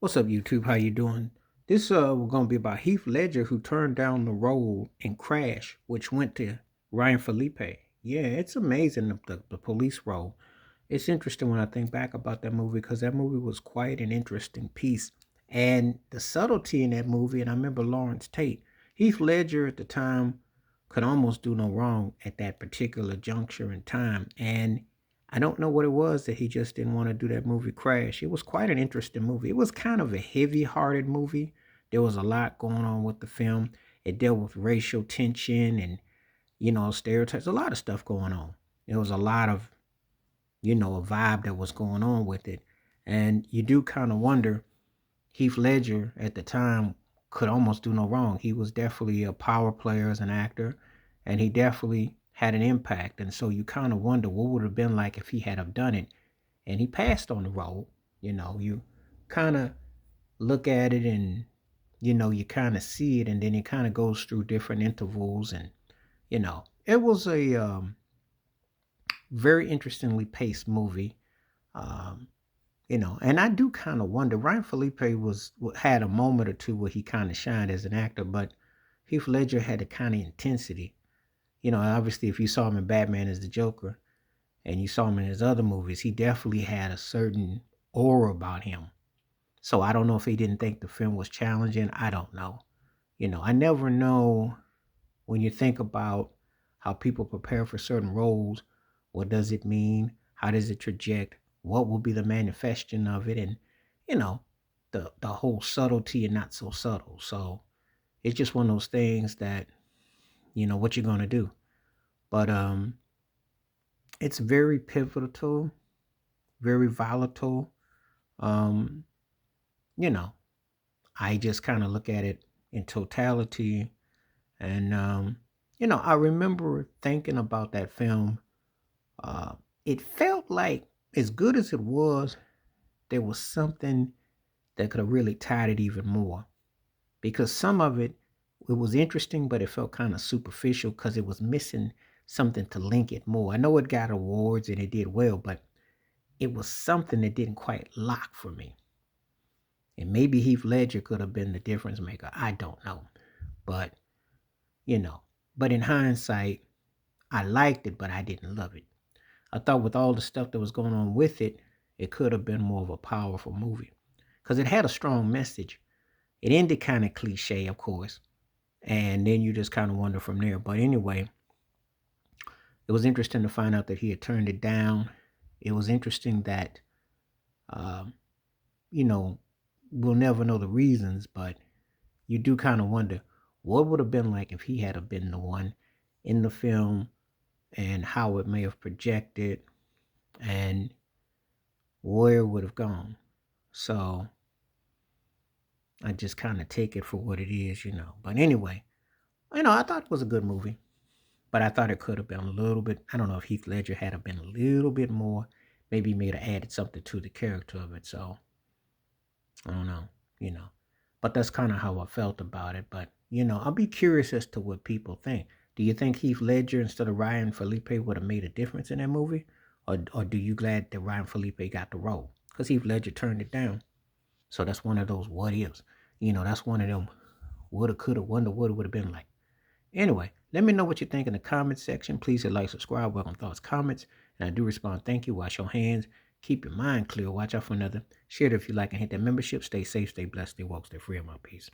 What's up, YouTube? How you doing? This we're gonna be about Heath Ledger, who turned down the role in Crash, which went to Ryan Phillippe. Yeah, it's amazing the police role. It's interesting when I think back about that movie because that movie was quite an interesting piece, and the subtlety in that movie. And I remember Lawrence Tate, Heath Ledger at the time could almost do no wrong at that particular juncture in time, and I don't know what it was that he just didn't want to do that movie Crash. It was quite an interesting movie. It was kind of a heavy-hearted movie. There was a lot going on with the film. It dealt with racial tension and, stereotypes, a lot of stuff going on. There was a lot of, a vibe that was going on with it. And you do kind of wonder, Heath Ledger at the time could almost do no wrong. He was definitely a power player as an actor, and he definitely had an impact. And so you kind of wonder what would have been like if he had have done it. And he passed on the role. You kind of look at it and you kind of see it, and then it kind of goes through different intervals, and it was a very interestingly paced movie. Um, and I do kind of wonder. Ryan Phillippe had a moment or two where he kind of shined as an actor, but Heath Ledger had a kind of intensity. Obviously, if you saw him in Batman as the Joker, and you saw him in his other movies, he definitely had a certain aura about him. So I don't know if he didn't think the film was challenging. I don't know. I never know when you think about how people prepare for certain roles. What does it mean? How does it traject? What will be the manifestation of it? And, you know, the whole subtlety and not so subtle. So it's just one of those things that, what you're gonna do. But it's very pivotal, very volatile. Um, you know, I just kind of look at it in totality. And, I remember thinking about that film. It felt like, as good as it was, there was something that could have really tied it even more. Because some of it was interesting, but it felt kind of superficial because it was missing something to link it more. I know it got awards and it did well, but it was something that didn't quite lock for me. And maybe Heath Ledger could have been the difference maker. I don't know. But, you know, but in hindsight, I liked it, but I didn't love it. I thought with all the stuff that was going on with it, it could have been more of a powerful movie because it had a strong message. It ended kind of cliche, of course, and then you just kind of wonder from there. But anyway, it was interesting to find out that he had turned it down. It was interesting that, um, you know, we'll never know the reasons, but you do kind of wonder what would have been like if he had have been the one in the film and how it may have projected and where it would have gone. So I just kind of take it for what it is. But anyway, I thought it was a good movie, but I thought it could have been a little bit. I don't know if Heath Ledger had have been a little bit more, maybe may have added something to the character of it. So I don't know. But that's kind of how I felt about it. But I'll be curious as to what people think. Do you think Heath Ledger instead of Ryan Phillippe would have made a difference in that movie, or do you glad that Ryan Phillippe got the role because Heath Ledger turned it down? So that's one of those what ifs. That's one of them woulda, coulda, wonder what it would have been like. Anyway, let me know what you think in the comments section. Please hit like, subscribe, welcome thoughts, comments. And I do respond. Thank you. Wash your hands. Keep your mind clear. Watch out for another. Share it if you like and hit that membership. Stay safe, stay blessed, stay woke, stay free. I'm out. Peace.